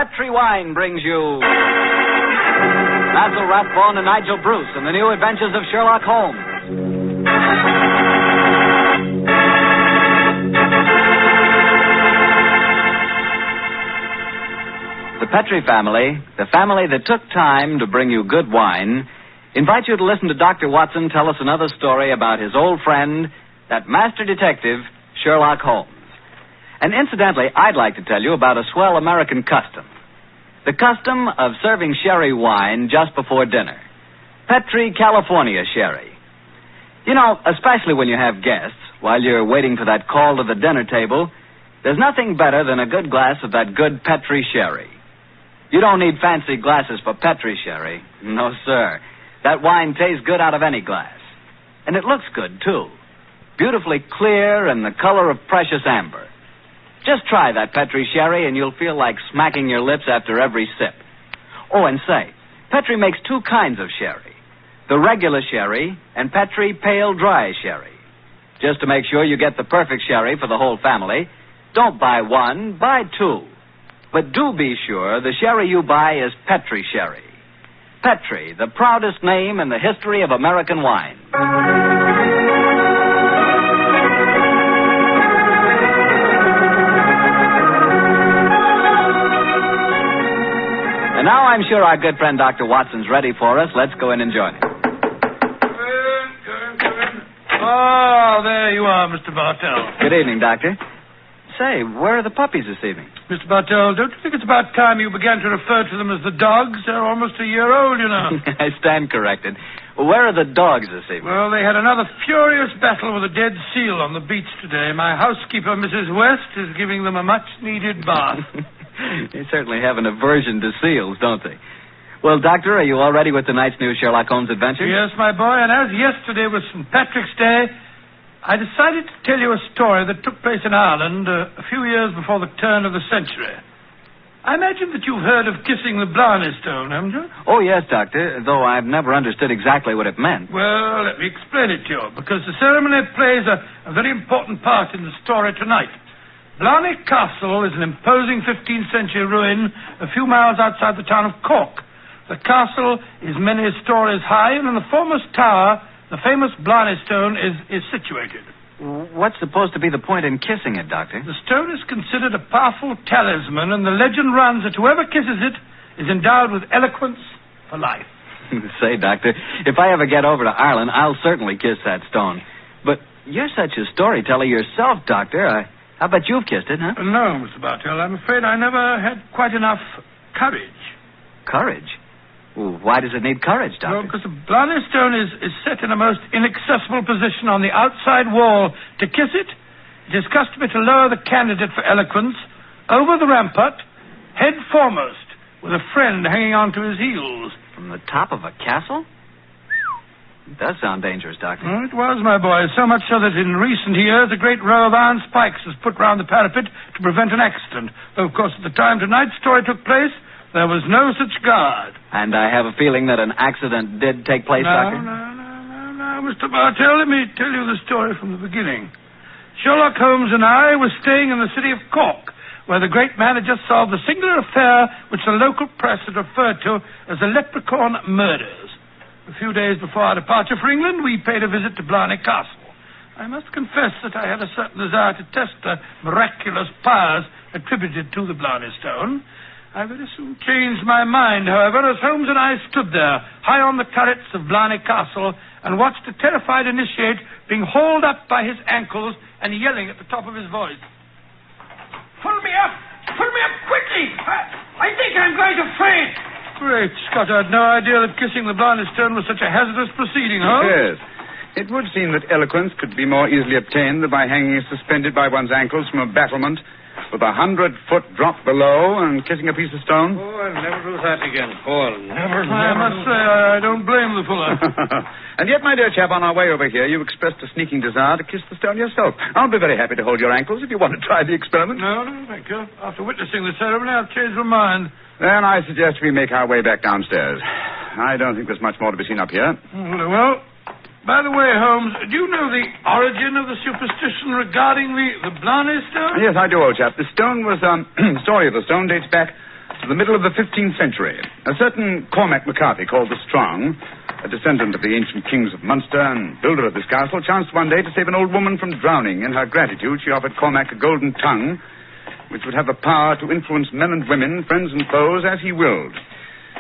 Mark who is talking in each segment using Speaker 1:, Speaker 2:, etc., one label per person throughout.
Speaker 1: Petri Wine brings you Basil Rathbone and Nigel Bruce in the new adventures of Sherlock Holmes. The Petri family, the family that took time to bring you good wine, invite you to listen to Dr. Watson tell us another story about his old friend, that master detective, Sherlock Holmes. And incidentally, I'd like to tell you about a swell American custom. The custom of serving sherry wine just before dinner. Petri California sherry. You know, especially when you have guests, while you're waiting for that call to the dinner table, there's nothing better than a good glass of that good Petri sherry. You don't need fancy glasses for Petri sherry. No, sir. That wine tastes good out of any glass. And it looks good, too. Beautifully clear and the color of precious amber. Just try that Petri sherry and you'll feel like smacking your lips after every sip. Oh, and say, Petri makes two kinds of sherry. The regular sherry and Petri pale dry sherry. Just to make sure you get the perfect sherry for the whole family, don't buy one, buy two. But do be sure the sherry you buy is Petri sherry. Petri, the proudest name in the history of American wine. And now I'm sure our good friend Dr. Watson's ready for us. Let's go in and join him.
Speaker 2: Come in. Oh, there you are, Mr. Bartell.
Speaker 1: Good evening, Doctor. Say, where are the puppies this evening?
Speaker 2: Mr. Bartell, don't you think it's about time you began to refer to them as the dogs? They're almost a year old, you know.
Speaker 1: I stand corrected. Where are the dogs this evening?
Speaker 2: Well, they had another furious battle with a dead seal on the beach today. My housekeeper, Mrs. West, is giving them a much-needed bath.
Speaker 1: They certainly have an aversion to seals, don't they? Well, Doctor, are you all ready with tonight's new Sherlock Holmes adventure?
Speaker 2: Yes, my boy, and as yesterday was St. Patrick's Day, I decided to tell you a story that took place in Ireland a few years before the turn of the century. I imagine that you've heard of kissing the Blarney Stone, haven't you?
Speaker 1: Oh, yes, Doctor, though I've never understood exactly what it meant.
Speaker 2: Well, let me explain it to you, because the ceremony plays a very important part in the story tonight. Blarney Castle is an imposing 15th century ruin a few miles outside the town of Cork. The castle is many stories high, and in the foremost tower, the famous Blarney Stone is situated.
Speaker 1: What's supposed to be the point in kissing it, Doctor?
Speaker 2: The stone is considered a powerful talisman, and the legend runs that whoever kisses it is endowed with eloquence for life.
Speaker 1: Say, Doctor, if I ever get over to Ireland, I'll certainly kiss that stone. But you're such a storyteller yourself, Doctor. How about you've kissed it, huh?
Speaker 2: No, Mr. Bartell. I'm afraid I never had quite enough courage.
Speaker 1: Courage? Well, why does it need courage, Doctor?
Speaker 2: Well, because the Blarney Stone is set in a most inaccessible position on the outside wall. To kiss it, it is customary to lower the candidate for eloquence over the rampart, head foremost, with a friend hanging on to his heels.
Speaker 1: From the top of a castle? It does sound dangerous, Doctor.
Speaker 2: Oh, it was, my boy. So much so that in recent years, a great row of iron spikes was put round the parapet to prevent an accident. Though, of course, at the time tonight's story took place, there was no such guard.
Speaker 1: And I have a feeling that an accident did take place, Doctor?
Speaker 2: No, Mr. Bartell, let me tell you the story from the beginning. Sherlock Holmes and I were staying in the city of Cork, where the great man had just solved the singular affair which the local press had referred to as the Leprechaun Murders. A few days before our departure for England, we paid a visit to Blarney Castle. I must confess that I had a certain desire to test the miraculous powers attributed to the Blarney Stone. I very soon changed my mind, however, as Holmes and I stood there, high on the turrets of Blarney Castle, and watched a terrified initiate being hauled up by his ankles and yelling at the top of his voice. Pull me up! Pull me up quickly! I think I'm going to faint! Great Scott, I had no idea that kissing the Blarney Stone was such a hazardous proceeding, huh?
Speaker 3: Yes. It would seem that eloquence could be more easily obtained than by hanging suspended by one's ankles from a battlement with 100-foot drop below and kissing a piece of stone.
Speaker 2: Oh, I'll never do that again. Oh, I'll never. I must say, I don't blame the fellow.
Speaker 3: And yet, my dear chap, on our way over here, you expressed a sneaking desire to kiss the stone yourself. I'll be very happy to hold your ankles if you want to try the experiment.
Speaker 2: No, thank you. After witnessing the ceremony, I've changed my mind.
Speaker 3: Then I suggest we make our way back downstairs. I don't think there's much more to be seen up here.
Speaker 2: Well, by the way, Holmes, do you know the origin of the superstition regarding the Blarney Stone?
Speaker 3: Yes, I do, old chap. The stone was, story of the stone dates back to the middle of the 15th century. A certain Cormac MacCarthy, called the Strong, a descendant of the ancient kings of Munster and builder of this castle, chanced one day to save an old woman from drowning. In her gratitude, she offered Cormac a golden tongue, which would have the power to influence men and women, friends and foes, as he willed.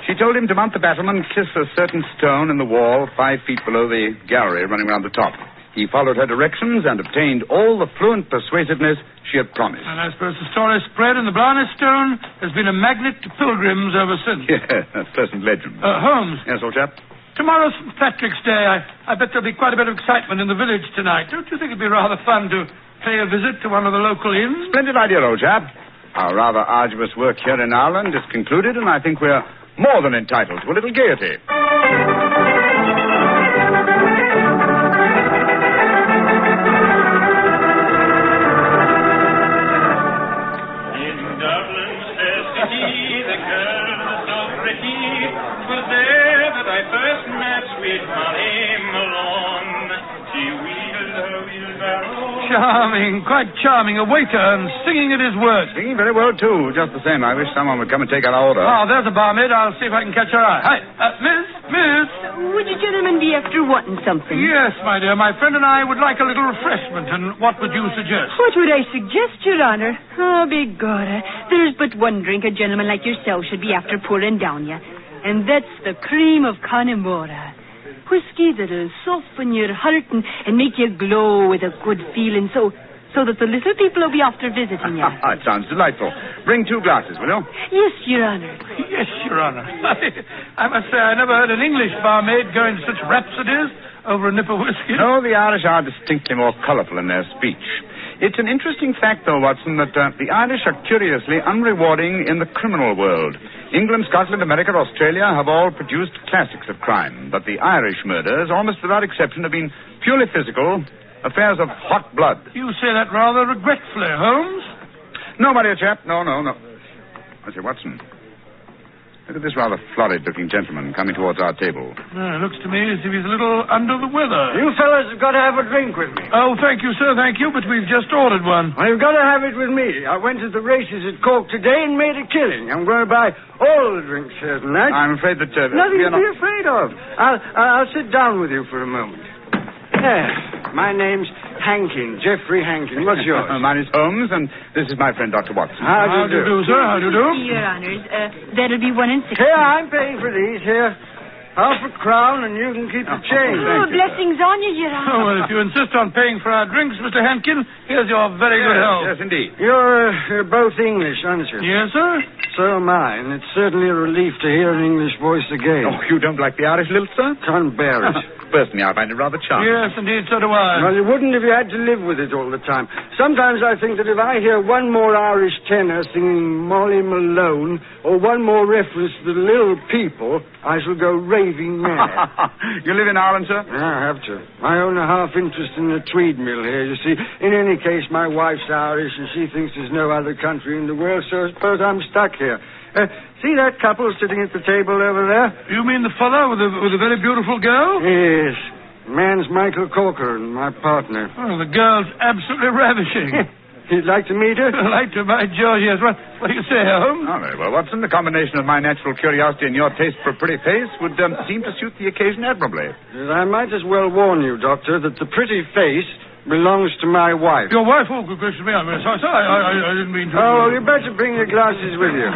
Speaker 3: She told him to mount the battlement, kiss a certain stone in the wall 5 feet below the gallery running round the top. He followed her directions and obtained all the fluent persuasiveness she had promised.
Speaker 2: And I suppose the story spread, and the Blarney Stone has been a magnet to pilgrims ever since.
Speaker 3: Yeah, a pleasant legend.
Speaker 2: Holmes.
Speaker 3: Yes, old chap?
Speaker 2: Tomorrow's St. Patrick's Day. I bet there'll be quite a bit of excitement in the village tonight. Don't you think it'd be rather fun to pay a visit to one of the local inns?
Speaker 3: Splendid idea, old chap. Our rather arduous work here in Ireland is concluded, and I think we're more than entitled to a little gaiety.
Speaker 2: Charming, quite charming. A waiter and singing at his work.
Speaker 3: Singing very well, too. Just the same, I wish someone would come and take our order.
Speaker 2: Oh, there's a barmaid. I'll see if I can catch her eye. Hi, Miss.
Speaker 4: Would you gentlemen be after wanting something?
Speaker 2: Yes, my dear. My friend and I would like a little refreshment. And what would you suggest?
Speaker 4: What would I suggest, Your Honor? Oh, begorra. There's but one drink a gentleman like yourself should be after pouring down you. And that's the cream of Connemara. Whiskey that'll soften your heart and make you glow with a good feeling so that the little people will be after visiting you.
Speaker 3: It sounds delightful. Bring 2 glasses, will you?
Speaker 4: Yes, Your Honor.
Speaker 2: Yes, Your Honor. I must say I never heard an English barmaid go into such rhapsodies over a nip of whiskey.
Speaker 3: No, the Irish are distinctly more colourful in their speech. It's an interesting fact, though, Watson, that the Irish are curiously unrewarding in the criminal world. England, Scotland, America, Australia have all produced classics of crime, but the Irish murders, almost without exception, have been purely physical, affairs of hot blood.
Speaker 2: You say that rather regretfully, Holmes.
Speaker 3: No, my dear chap, no. I say, Watson, look at this rather florid-looking gentleman coming towards our table.
Speaker 2: It looks to me as if he's a little under the weather.
Speaker 5: You fellas have got to have a drink with me.
Speaker 2: Oh, thank you, sir, thank you, but we've just ordered one.
Speaker 5: Well, you've got to have it with me. I went to the races at Cork today and made a killing. I'm going to buy all the drinks here tonight.
Speaker 3: I'm afraid that...
Speaker 5: Nothing to be afraid of. I'll sit down with you for a moment. My name's Hankin, Geoffrey Hankin. What's yours?
Speaker 3: Mine is Holmes, and this is my friend, Dr. Watson.
Speaker 2: How do you do, sir? How do you do?
Speaker 4: Your Honors, that'll be 1 and 6.
Speaker 5: Here, I'm paying for these. Here, half a crown, and you can keep the change.
Speaker 4: Oh, blessings on you, Your Honor.
Speaker 2: Oh, well, if you insist on paying for our drinks, Mr. Hankin, here's your very good health.
Speaker 3: Yes, indeed.
Speaker 5: You're both English, aren't you?
Speaker 2: Yes, sir?
Speaker 5: So am I, and it's certainly a relief to hear an English voice again.
Speaker 3: Oh, you don't like the Irish lilt, sir?
Speaker 5: Can't bear it.
Speaker 3: Personally, I find it rather charming.
Speaker 2: Yes, indeed, so do I.
Speaker 5: Well, you wouldn't if you had to live with it all the time. Sometimes I think that if I hear one more Irish tenor singing Molly Malone or one more reference to the little people, I shall go raving mad.
Speaker 3: You live in Ireland, sir?
Speaker 5: Yeah, I have to. I own a half interest in the Tweed mill here, you see. In any case, my wife's Irish and she thinks there's no other country in the world, so I suppose I'm stuck here. See that couple sitting at the table over there?
Speaker 2: You mean the fellow with the very beautiful girl?
Speaker 5: Yes. Man's Michael Corcoran, my partner.
Speaker 2: Oh, the girl's absolutely ravishing.
Speaker 5: You'd like to meet her?
Speaker 2: I'd like to, by George, yes. What do you say, Holmes?
Speaker 3: Oh, very well, Watson. The combination of my natural curiosity and your taste for a pretty face would seem to suit the occasion admirably.
Speaker 5: I might as well warn you, Doctor, that the pretty face belongs to my wife.
Speaker 2: Your wife? Oh, good gracious me. I'm sorry. I didn't mean to...
Speaker 5: Oh, you better bring your glasses with you.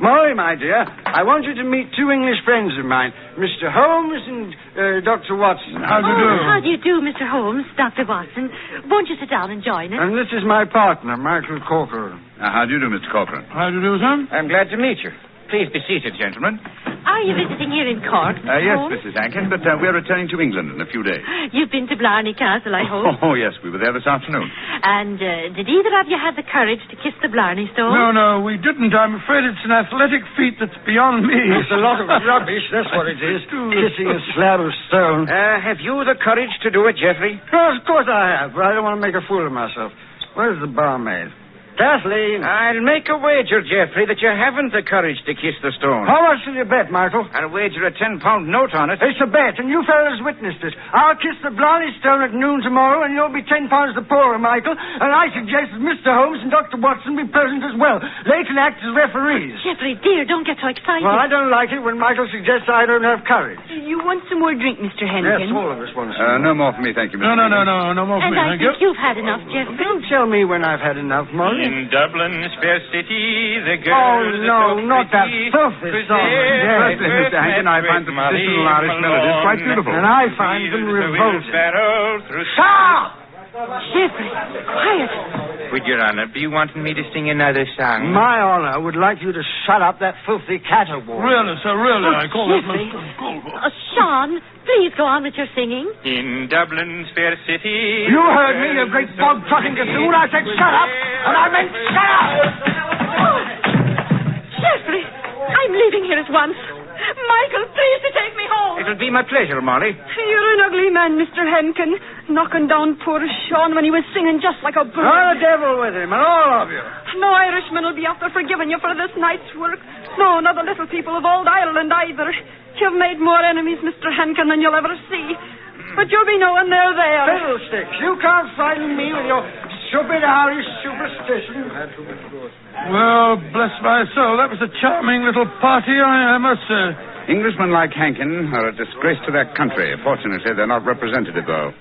Speaker 5: Molly, my dear, I want you to meet 2 English friends of mine, Mr. Holmes and Dr. Watson.
Speaker 2: How do you do?
Speaker 4: How do you do, Mr. Holmes, Dr. Watson? Won't you sit down and join us?
Speaker 5: And this is my partner, Michael Corcoran.
Speaker 3: How do you do, Mr. Corcoran?
Speaker 2: How do you do, son?
Speaker 6: I'm glad to meet you. Please be seated, gentlemen.
Speaker 4: Are you visiting here in Cork?
Speaker 3: Yes,
Speaker 4: Holmes?
Speaker 3: Mrs. Hankin, but we're returning to England in a few days.
Speaker 4: You've been to Blarney Castle, I hope.
Speaker 3: Oh, yes, we were there this afternoon.
Speaker 4: And did either of you have the courage to kiss the Blarney Stone?
Speaker 2: No, we didn't. I'm afraid it's an athletic feat that's beyond me.
Speaker 5: It's a lot of rubbish, that's what it is. Kissing a slab of stone.
Speaker 6: Have you the courage to do it, Geoffrey?
Speaker 5: Oh, of course I have, but I don't want to make a fool of myself. Where's the barmaid? Kathleen.
Speaker 6: I'll make a wager, Geoffrey, that you haven't the courage to kiss the stone.
Speaker 5: How much did you bet, Michael?
Speaker 6: I'll wager a £10 note on it.
Speaker 5: It's a bet, and you fellas witnessed it. I'll kiss the Blarney stone at noon tomorrow, and you'll be £10 the poorer, Michael. And I suggest that Mr. Holmes and Dr. Watson be present as well. They can act as referees.
Speaker 4: Geoffrey, dear, don't get so excited.
Speaker 5: Well, I don't like it when Michael suggests I don't have courage.
Speaker 4: You want some more drink, Mr. Hankin?
Speaker 5: Yes, all of us want some.
Speaker 3: No more for me, thank you, Mr.
Speaker 2: No more for
Speaker 4: And
Speaker 2: me,
Speaker 4: I
Speaker 2: thank you.
Speaker 4: think you've had enough, Geoffrey.
Speaker 5: Don't tell me when I've had enough, Molly.
Speaker 6: In Dublin's fair city, the girl...
Speaker 5: Oh, no, not that filthy song.
Speaker 3: Yes, Mr. Hankin, I find the traditional Irish melodies quite beautiful.
Speaker 5: And I find them revolting.
Speaker 6: Stop!
Speaker 4: Geoffrey, quiet.
Speaker 6: Would Your Honor be wanting me to sing another song?
Speaker 5: My honor would like you to shut up that filthy caterwaul.
Speaker 2: Really, sir, really, I call that
Speaker 4: Geoffrey.
Speaker 2: most uncalled.
Speaker 4: Sean, please go on with your singing.
Speaker 6: In Dublin's fair city...
Speaker 5: You heard me, you great bog-trotting gossoon. I said shut up, and I meant shut up!
Speaker 4: Geoffrey, I'm leaving here at once. Michael, please to take me home.
Speaker 6: It'll be my pleasure, Molly.
Speaker 4: You're an ugly man, Mr. Hankin. Knocking down poor Sean when he was singing just like a bird.
Speaker 5: Oh, the devil with him, and all of you.
Speaker 4: No Irishman will be after forgiving you for this night's work. No, not the little people of old Ireland either. You've made more enemies, Mr. Hankin, than you'll ever see. But you'll be knowing they're there.
Speaker 5: Fiddlesticks, you can't frighten me with your stupid Irish superstition.
Speaker 2: Well, bless my soul, that was a charming little party, I must say.
Speaker 3: Englishmen like Hankin are a disgrace to their country. Fortunately, they're not representative, though.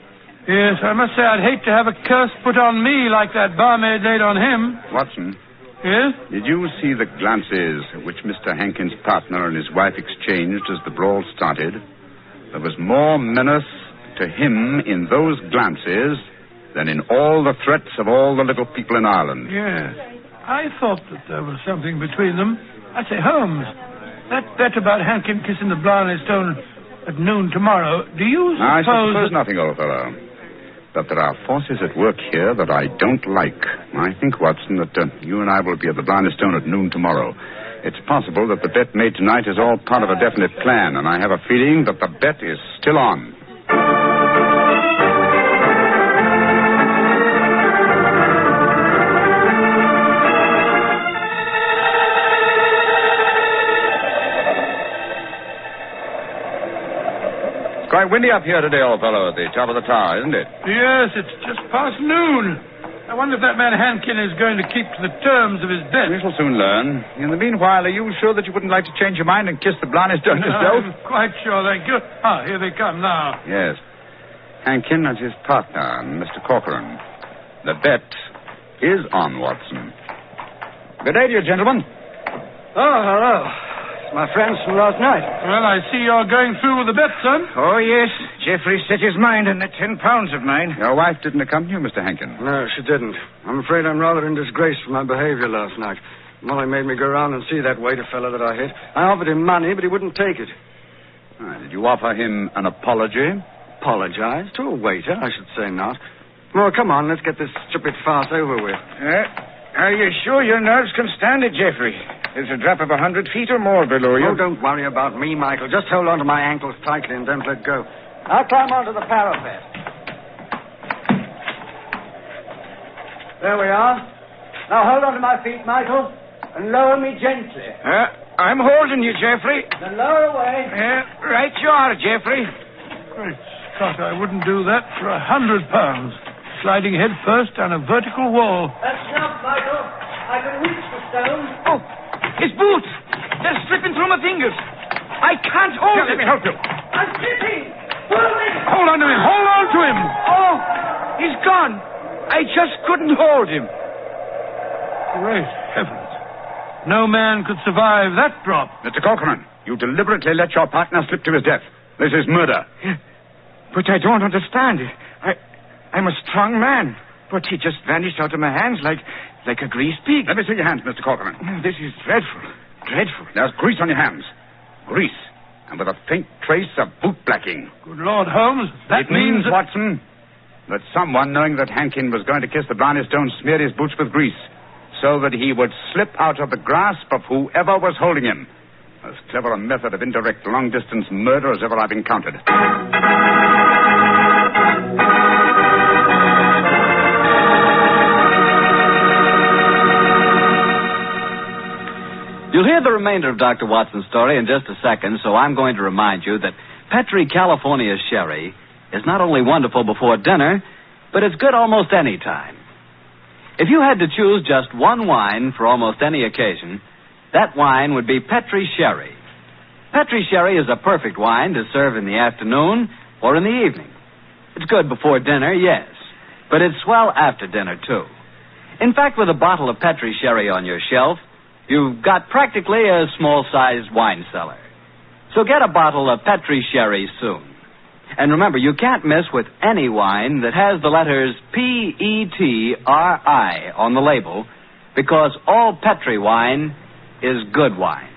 Speaker 2: Yes, I must say I'd hate to have a curse put on me like that barmaid laid on him.
Speaker 3: Watson,
Speaker 2: Yes?
Speaker 3: did you see the glances which Mr. Hankin's partner and his wife exchanged as the brawl started? There was more menace to him in those glances than in all the threats of all the little people in Ireland.
Speaker 2: Yes. I thought that there was something between them. I say, Holmes, that bet about Hankin kissing the Blarney stone at noon tomorrow, do you suppose...
Speaker 3: I suppose nothing, old fellow. But there are forces at work here that I don't like. I think, Watson, that you and I will be at the Blarney stone at noon tomorrow. It's possible that the bet made tonight is all part of a definite plan, and I have a feeling that the bet is still on. Quite windy up here today, old fellow, at the top of the tower, isn't it?
Speaker 2: Yes, it's just past noon. I wonder if that man Hankin is going to keep to the terms of his bet.
Speaker 3: We shall soon learn. In the meanwhile, are you sure that you wouldn't like to change your mind and kiss the Blarney stone yourself?
Speaker 2: I'm quite sure, thank you. Ah, here they come now.
Speaker 3: Yes. Hankin and his partner, Mr. Corcoran. The bet is on, Watson. Good day to you, gentlemen.
Speaker 5: Oh, hello. My friends from last night.
Speaker 2: Well, I see you're going through with the bet, son.
Speaker 6: Oh, yes. Geoffrey set his mind on the £10 of mine.
Speaker 3: Your wife didn't accompany you, Mr. Hankin.
Speaker 5: No, she didn't. I'm afraid I'm rather in disgrace for my behavior last night. Molly made me go round and see that waiter fellow that I hit. I offered him money, but he wouldn't take it.
Speaker 3: Did you offer him an apology?
Speaker 5: Apologize? To a waiter? I should say not. Well, come on, let's get this stupid farce over with.
Speaker 6: Are you sure your nerves can stand it, Geoffrey? There's a drop of 100 feet or more below you.
Speaker 5: Oh, don't worry about me, Michael. Just hold on to my ankles tightly and don't let go. I'll climb onto the parapet. There we are. Now hold on to my feet, Michael, and lower me gently.
Speaker 6: I'm holding you, Geoffrey.
Speaker 5: Then lower away.
Speaker 6: Right you are, Geoffrey.
Speaker 2: Great Scott, I wouldn't do that for £100. Sliding head first down a vertical wall.
Speaker 5: That's enough, Michael. I can reach the stone.
Speaker 6: Oh, his boots. They're slipping through my fingers. I can't hold it.
Speaker 3: Let me help you.
Speaker 5: I'm slipping. Pull me.
Speaker 2: Hold on to him. Hold on to him.
Speaker 6: Oh, he's gone. I just couldn't hold him.
Speaker 2: Great heavens. No man could survive that drop.
Speaker 3: Mr. Corcoran, you deliberately let your partner slip to his death. This is murder.
Speaker 6: But I don't understand. I'm a strong man. But he just vanished out of my hands like a greased pig.
Speaker 3: Let me see your hands, Mr. Corcoran.
Speaker 6: This is dreadful. Dreadful.
Speaker 3: There's grease on your hands. Grease. And with a faint trace of boot blacking.
Speaker 2: Good Lord, Holmes, that
Speaker 3: It means,
Speaker 2: that...
Speaker 3: Watson, that someone, knowing that Hankin was going to kiss the Blarney stone, smeared his boots with grease so that he would slip out of the grasp of whoever was holding him. As clever a method of indirect long-distance murder as ever I've encountered.
Speaker 1: hear the remainder of Dr. Watson's story in just a second, so I'm going to remind you that Petri California sherry is not only wonderful before dinner, but it's good almost any time. If you had to choose just one wine for almost any occasion, that wine would be Petri Sherry. Petri Sherry is a perfect wine to serve in the afternoon or in the evening. It's good before dinner, yes, but it's swell after dinner, too. In fact, with a bottle of Petri Sherry on your shelf, you've got practically a small-sized wine cellar. So get a bottle of Petri Sherry soon. And remember, you can't miss with any wine that has the letters Petri on the label, because all Petri wine is good wine.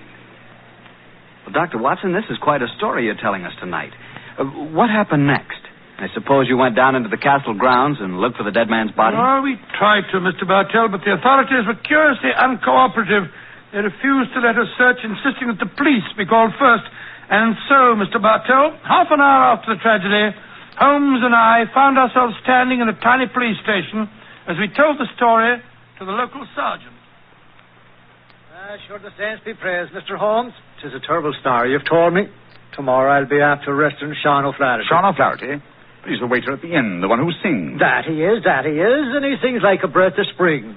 Speaker 1: Well, Dr. Watson, this is quite a story you're telling us tonight. What happened next? I suppose you went down into the castle grounds and looked for the dead man's body?
Speaker 2: Oh, we tried to, Mr. Bartell, but the authorities were curiously uncooperative. They refused to let us search, insisting that the police be called first. And so, Mr. Bartell, half an hour after the tragedy, Holmes and I found ourselves standing in a tiny police station as we told the story to the local sergeant.
Speaker 7: Sure, the saints be praised, Mr. Holmes. 'Tis a terrible story you've told me. Tomorrow I'll be after arresting Sean O'Flaherty.
Speaker 3: Sean O'Flaherty? He's the waiter at the inn, the one who sings.
Speaker 7: That he is, and he sings like a breath of spring.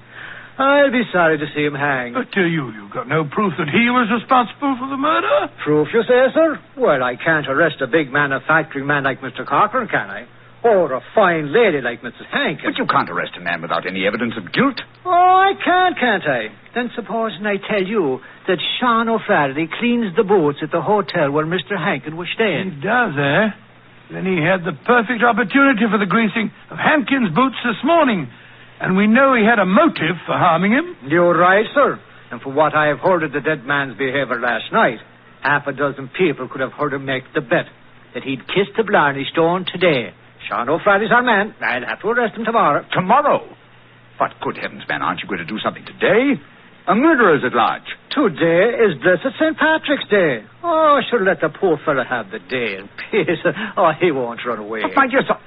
Speaker 7: I'll be sorry to see him hang.
Speaker 2: But you've got no proof that he was responsible for the murder?
Speaker 7: Proof, you say, sir? Well, I can't arrest a big manufacturing man like Mr. Cochran, can I? Or a fine lady like Mrs. Hankin.
Speaker 3: But you can't arrest a man without any evidence of guilt.
Speaker 7: Oh, I can't I? Then supposing I tell you that Sean O'Flaherty cleans the boots at the hotel where Mr. Hankin was
Speaker 2: He
Speaker 7: staying.
Speaker 2: does, eh? Then he had the perfect opportunity for the greasing of Hankin's boots this morning. And we know he had a motive for harming him.
Speaker 7: You're right, sir. And from what I have heard of the dead man's behavior last night, half a dozen people could have heard him make the bet that he'd kiss the Blarney Stone today. Sean O'Flaherty's our man. I'll have to arrest him tomorrow.
Speaker 3: Tomorrow? But good heavens, man, aren't you going to do something today? A murderer's at large.
Speaker 7: Today is blessed St. Patrick's Day. Oh, I should let the poor fellow have the day in peace. Oh, he won't run away.
Speaker 3: But my dear son...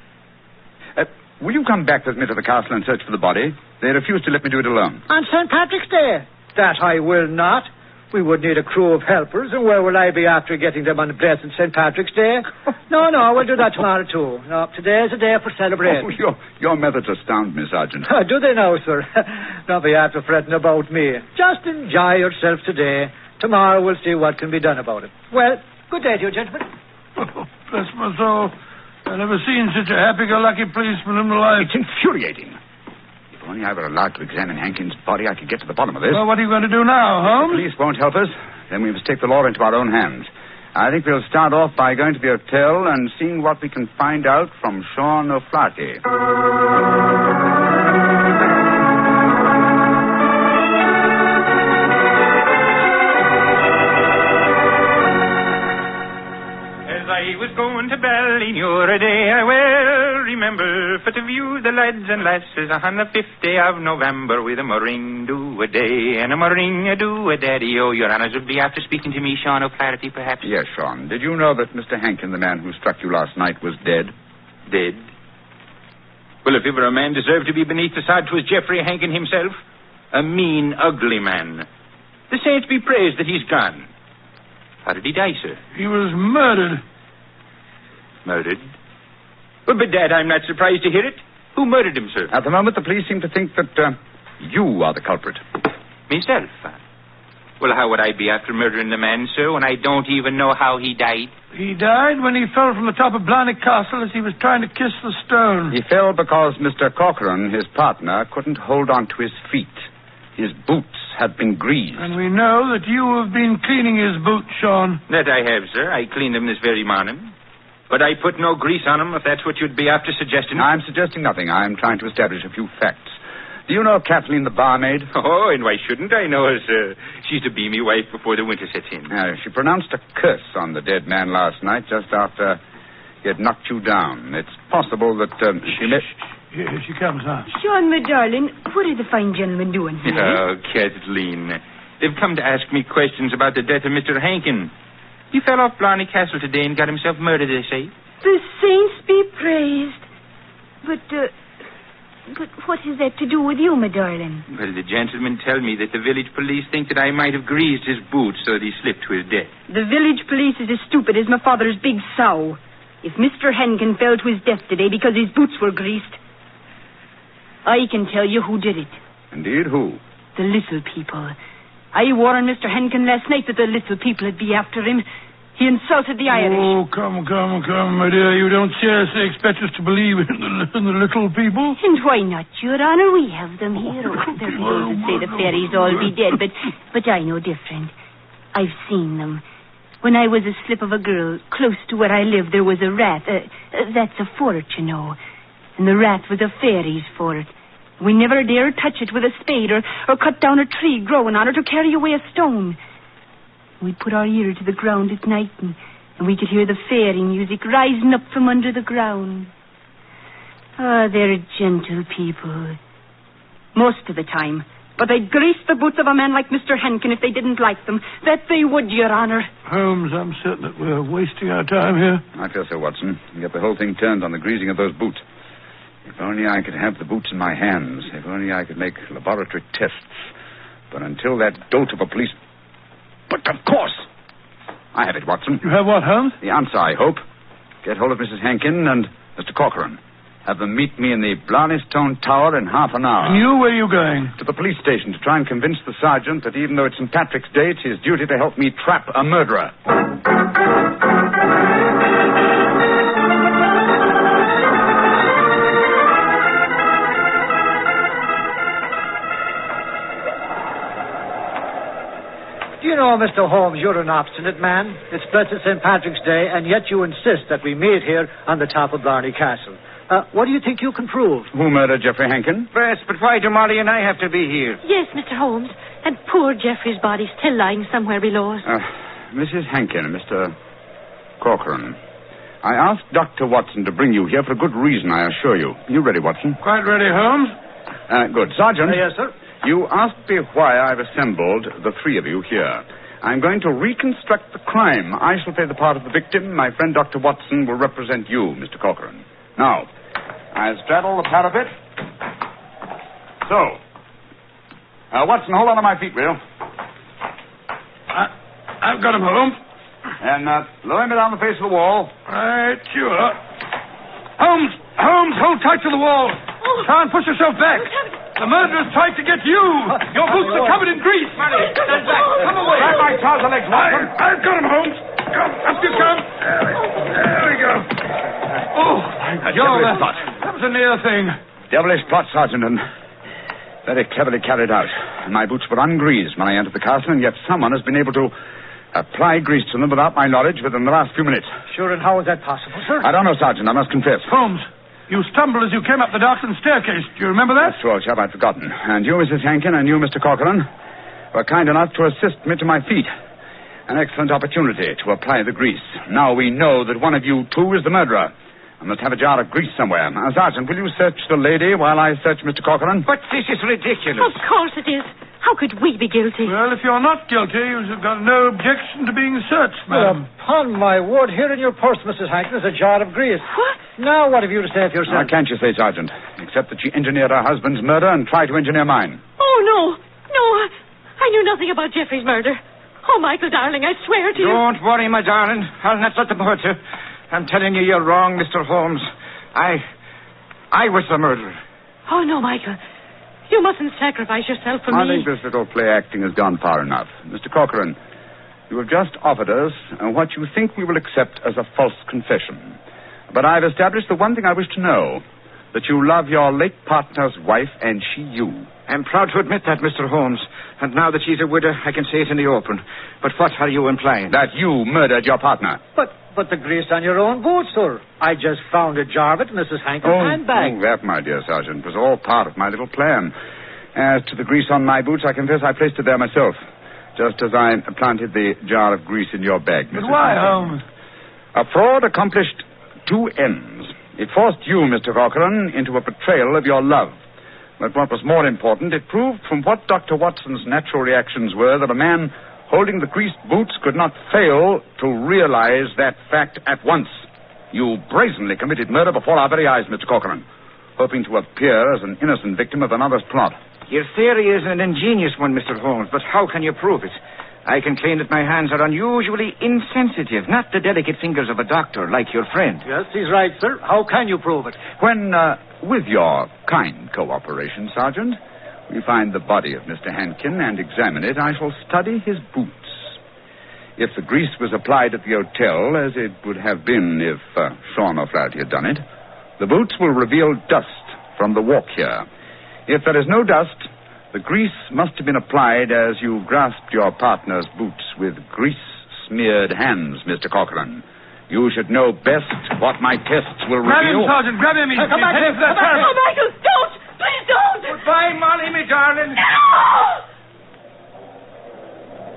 Speaker 3: will you come back with me to the castle and search for the body? They refuse to let me do it alone.
Speaker 7: On St. Patrick's Day? That I will not. We would need a crew of helpers, and where will I be after getting them on blessed St. Patrick's Day? No, we'll do that tomorrow, too. No, today is a day for celebrating.
Speaker 3: Oh, your methods astound me, Sergeant.
Speaker 7: Do they now, sir? Don't be after fretting about me. Just enjoy yourself today. Tomorrow we'll see what can be done about it. Well, good day to you, gentlemen.
Speaker 2: Oh, bless my soul. I've never seen such a happy-go-lucky policeman in my life.
Speaker 3: It's infuriating. If only I were allowed to examine Hankin's body, I could get to the bottom of this.
Speaker 2: Well, what are you going to do now, Holmes?
Speaker 3: The police won't help us. Then we must take the law into our own hands. I think we'll start off by going to the hotel and seeing what we can find out from Sean O'Flaherty.
Speaker 8: I was going to Ballinure a day, I well remember, for to view the lads and lasses on the 5th of November with a meringue-do-a-day and a meringue-do-a-daddy. Oh, your honours would be after speaking to me, Sean O'Flaherty, perhaps?
Speaker 3: Yes, Sean. Did you know that Mr. Hankin, the man who struck you last night, was dead?
Speaker 8: Dead? Well, if ever a man deserved to be beneath the sod, 'twas Geoffrey Hankin himself. A mean, ugly man. The saints be praised that he's gone. How did he die, sir?
Speaker 2: He was murdered.
Speaker 8: Murdered? Well, bedad, I'm not surprised to hear it. Who murdered him, sir?
Speaker 3: At the moment, the police seem to think that you are the culprit.
Speaker 8: Myself? Well, how would I be after murdering the man, sir, when I don't even know how he died?
Speaker 2: He died when he fell from the top of Blarney Castle as he was trying to kiss the stone.
Speaker 3: He fell because Mr. Cochran, his partner, couldn't hold on to his feet. His boots had been greased.
Speaker 2: And we know that you have been cleaning his boots, Sean.
Speaker 8: That I have, sir. I cleaned them this very morning. But I put no grease on them, if that's what you'd be after suggesting.
Speaker 3: I'm suggesting nothing. I'm trying to establish a few facts. Do you know Kathleen, the barmaid?
Speaker 8: Oh, and why shouldn't I know her, sir? She's to be me wife before the winter sets in.
Speaker 3: She pronounced a curse on the dead man last night, just after he had knocked you down. It's possible that she met...
Speaker 2: Here she comes now.
Speaker 4: Sean, my darling, what are the fine gentlemen doing here?
Speaker 8: Oh, Kathleen. They've come to ask me questions about the death of Mr. Hankin. He fell off Blarney Castle today and got himself murdered, they say.
Speaker 4: The saints be praised. But, But what has that to do with you, my darling?
Speaker 8: Well, the gentlemen tell me that the village police think that I might have greased his boots so that he slipped to his death.
Speaker 4: The village police is as stupid as my father's big sow. If Mr. Hankin fell to his death today because his boots were greased, I can tell you who did it.
Speaker 3: Indeed, who?
Speaker 4: The little people. I warned Mr. Hankin last night that the little people would be after him. He insulted the Irish.
Speaker 2: Oh, come, my dear. You don't seriously expect us to believe in the little people?
Speaker 4: And why not, Your Honor? We have them here. Oh, they're going to say the fairies all be dead, but I know different. I've seen them. When I was a slip of a girl, close to where I lived, there was a rat. That's a fort, you know. And the rat was a fairy's fort. We never dared touch it with a spade or cut down a tree growing on it or carry away a stone. We'd put our ear to the ground at night, and we could hear the fairy music rising up from under the ground. Ah, they're gentle people. Most of the time. But they'd grease the boots of a man like Mr. Hankin if they didn't like them. That they would, Your Honor.
Speaker 2: Holmes, I'm certain that we're wasting our time here.
Speaker 3: I fear so, Watson. And yet the whole thing turned on the greasing of those boots. If only I could have the boots in my hands. If only I could make laboratory tests. But until that dolt of a police... But of course! I have it, Watson.
Speaker 2: You have what, Holmes?
Speaker 3: The answer, I hope. Get hold of Mrs. Hankin and Mr. Corcoran. Have them meet me in the Blarney Tower in half an hour.
Speaker 2: And you, where are you going?
Speaker 3: To the police station to try and convince the sergeant that even though it's St. Patrick's Day, it's his duty to help me trap a murderer.
Speaker 7: Do you know, Mr. Holmes, you're an obstinate man. It's blessed St. Patrick's Day, and yet you insist that we meet here on the top of Blarney Castle. What do you think you can prove?
Speaker 3: Who murdered Geoffrey Hankin?
Speaker 6: Yes, but why do Molly and I have to be here?
Speaker 9: Yes, Mr. Holmes. And poor Geoffrey's body still lying somewhere below us.
Speaker 3: Mrs. Hankin and Mr. Corcoran, I asked Dr. Watson to bring you here for a good reason, I assure you. You ready, Watson?
Speaker 2: Quite ready, Holmes.
Speaker 3: Good. Sergeant.
Speaker 7: Yes, sir.
Speaker 3: You asked me why I've assembled the three of you here. I'm going to reconstruct the crime. I shall play the part of the victim. My friend Dr. Watson will represent you, Mr. Corcoran. Now, I straddle the parapet. So. Watson, hold on to my feet, will you?
Speaker 2: I've got him, Holmes.
Speaker 3: And lower me down the face of the wall.
Speaker 2: Right, sure. Holmes, hold tight to the wall. Try and push yourself back. The murderer's tried to get you. Your boots are covered in grease.
Speaker 3: Stand back. Come away. Grab my trouser legs, Watson.
Speaker 2: I've got him, Holmes. Come, up you come. There we go. Oh,
Speaker 3: devilish plot.
Speaker 2: That was a near thing.
Speaker 3: Devilish plot, Sergeant, and very cleverly carried out. My boots were ungreased when I entered the castle, and yet someone has been able to apply grease to them without my knowledge within the last few minutes.
Speaker 7: Sure, and how is that possible, sir?
Speaker 3: I don't know, Sergeant, I must confess.
Speaker 2: Holmes, you stumbled as you came up the darkened staircase. Do you remember that?
Speaker 3: That's true, old chap, I'd forgotten. And you, Mrs. Hankin, and you, Mr. Corcoran, were kind enough to assist me to my feet. An excellent opportunity to apply the grease. Now we know that one of you two is the murderer. I must have a jar of grease somewhere. Sergeant, will you search the lady while I search Mr. Corcoran?
Speaker 6: But this is ridiculous.
Speaker 9: Of course it is. How could we be guilty?
Speaker 2: Well, if you're not guilty, you've got no objection to being searched,
Speaker 7: Well,
Speaker 2: madam.
Speaker 7: upon my word, here in your purse, Mrs. Hankin, is a jar of grease.
Speaker 9: What?
Speaker 7: Now, what have you to say for
Speaker 3: Now,
Speaker 7: yourself?
Speaker 3: can't you say, Sergeant? Except that she engineered her husband's murder and tried to engineer mine.
Speaker 9: Oh, no, I knew nothing about Geoffrey's murder. Oh, Michael, darling, I swear to you.
Speaker 6: Don't worry, my darling. I'll not let them hurt you. I'm telling you, you're wrong, Mr. Holmes. I was the murderer.
Speaker 9: Oh, no, Michael. You mustn't sacrifice yourself for
Speaker 3: I
Speaker 9: me.
Speaker 3: think this little play acting has gone far enough. Mr. Corcoran, you have just offered us what you think we will accept as a false confession. But I've established the one thing I wish to know, that you love your late partner's wife and she you.
Speaker 6: I'm proud to admit that, Mr. Holmes. And now that she's a widow, I can say it in the open. But what are you implying?
Speaker 3: That you murdered your partner.
Speaker 7: But the grease on your own boots, sir. I just found a jar of it in Mrs. Hankin's handbag.
Speaker 3: That, my dear Sergeant, was all part of my little plan. As to the grease on my boots, I confess I placed it there myself, just as I planted the jar of grease in your bag,
Speaker 2: But
Speaker 3: Mrs.
Speaker 2: why,
Speaker 3: Hankin.
Speaker 2: Holmes?
Speaker 3: A fraud accomplished two ends. It forced you, Mr. Corcoran, into a betrayal of your love. But what was more important, it proved from what Dr. Watson's natural reactions were that a man holding the greased boots could not fail to realize that fact at once. You brazenly committed murder before our very eyes, Mr. Corcoran. hoping to appear as an innocent victim of another's plot.
Speaker 6: Your theory is an ingenious one, Mr. Holmes, but how can you prove it? I can claim that my hands are unusually insensitive, not the delicate fingers of a doctor like your friend.
Speaker 7: Yes, he's right, sir. How can you prove it?
Speaker 3: When, with your kind cooperation, Sergeant, we find the body of Mr. Hankin and examine it, I shall study his boots. If the grease was applied at the hotel, as it would have been if Sean O'Flaherty had done it, the boots will reveal dust from the walk here. If there is no dust, the grease must have been applied as you grasped your partner's boots with grease-smeared hands, Mr. Corcoran. You should know best what my tests will
Speaker 2: Grab
Speaker 3: reveal.
Speaker 2: him, Sergeant. Grab him.
Speaker 7: Come back.
Speaker 9: Oh, Michael, don't! Please don't!
Speaker 2: Goodbye, Molly, me darling.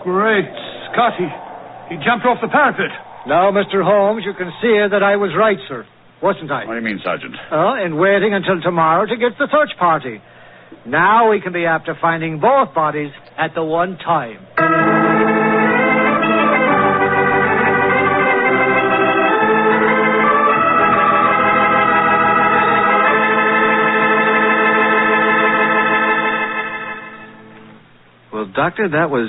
Speaker 2: Great Scotty. He jumped off the parapet.
Speaker 7: Now, Mr. Holmes, you can see that I was right, sir. Wasn't I?
Speaker 3: What do you mean, Sergeant?
Speaker 7: In waiting until tomorrow to get the search party. Now we can be after finding both bodies at the one time.
Speaker 1: Well, Doctor, that was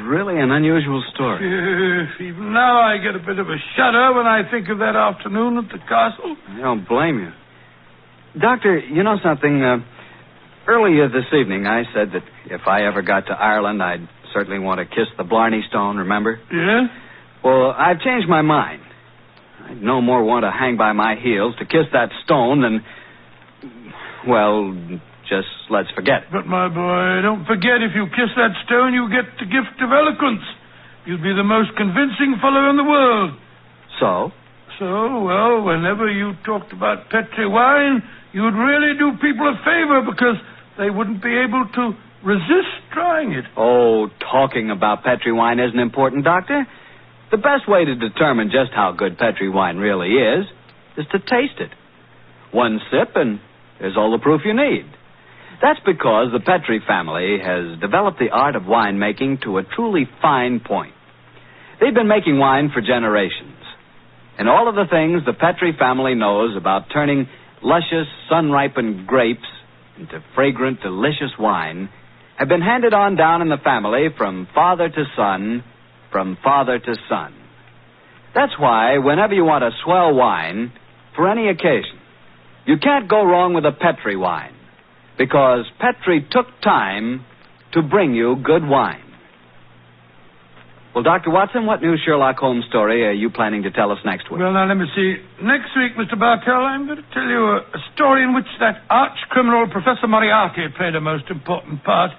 Speaker 1: really an unusual story.
Speaker 2: Yes, even now I get a bit of a shudder when I think of that afternoon at the castle.
Speaker 1: I don't blame you. Doctor, you know something? Earlier this evening, I said that if I ever got to Ireland, I'd certainly want to kiss the Blarney Stone, remember?
Speaker 2: Yeah?
Speaker 1: Well, I've changed my mind. I'd no more want to hang by my heels to kiss that stone than, well, just let's forget it.
Speaker 2: But, my boy, don't forget, if you kiss that stone, you get the gift of eloquence. You'd be the most convincing fellow in the world.
Speaker 1: So?
Speaker 2: So, well, whenever you talked about Petri wine, you'd really do people a favor because they wouldn't be able to resist trying it.
Speaker 1: Oh, talking about Petri wine isn't important, Doctor. The best way to determine just how good Petri wine really is to taste it. One sip and there's all the proof you need. That's because the Petri family has developed the art of winemaking to a truly fine point. They've been making wine for generations. And all of the things the Petri family knows about turning luscious, sun-ripened grapes into fragrant, delicious wine have been handed on down in the family from father to son, from father to son. That's why whenever you want a swell wine, for any occasion, you can't go wrong with a Petri wine, because Petri took time to bring you good wine. Well, Dr. Watson, what new Sherlock Holmes story are you planning to tell us next week?
Speaker 2: Well, now, let me see. Next week, Mr. Bartell, I'm going to tell you a story in which that arch-criminal Professor Moriarty played a most important part.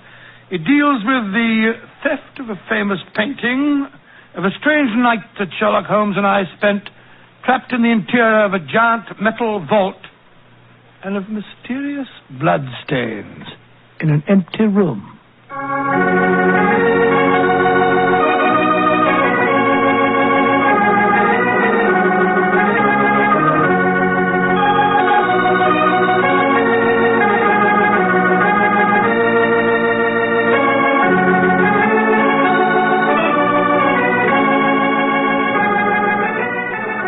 Speaker 2: It deals with the theft of a famous painting, of a strange night that Sherlock Holmes and I spent trapped in the interior of a giant metal vault, and of mysterious bloodstains in an empty room.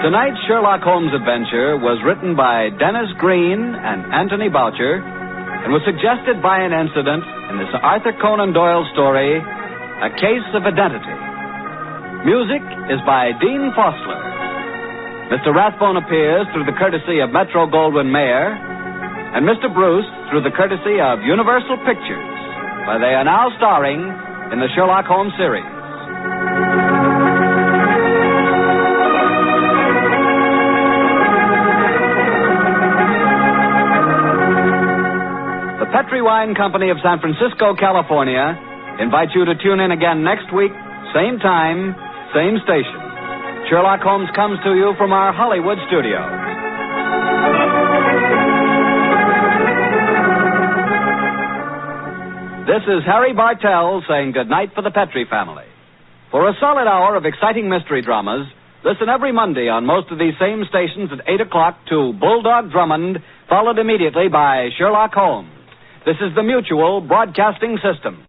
Speaker 1: Tonight's Sherlock Holmes adventure was written by Dennis Green and Anthony Boucher and was suggested by an incident in the Sir Arthur Conan Doyle story, A Case of Identity. Music is by Dean Fostler. Mr. Rathbone appears through the courtesy of Metro-Goldwyn-Mayer, and Mr. Bruce through the courtesy of Universal Pictures, where they are now starring in the Sherlock Holmes series. Petri Wine Company of San Francisco, California, invites you to tune in again next week, same time, same station. Sherlock Holmes comes to you from our Hollywood studio. This is Harry Bartell saying goodnight for the Petri family. For a solid hour of exciting mystery dramas, listen every Monday on most of these same stations at 8 o'clock to Bulldog Drummond, followed immediately by Sherlock Holmes. This is the Mutual Broadcasting System.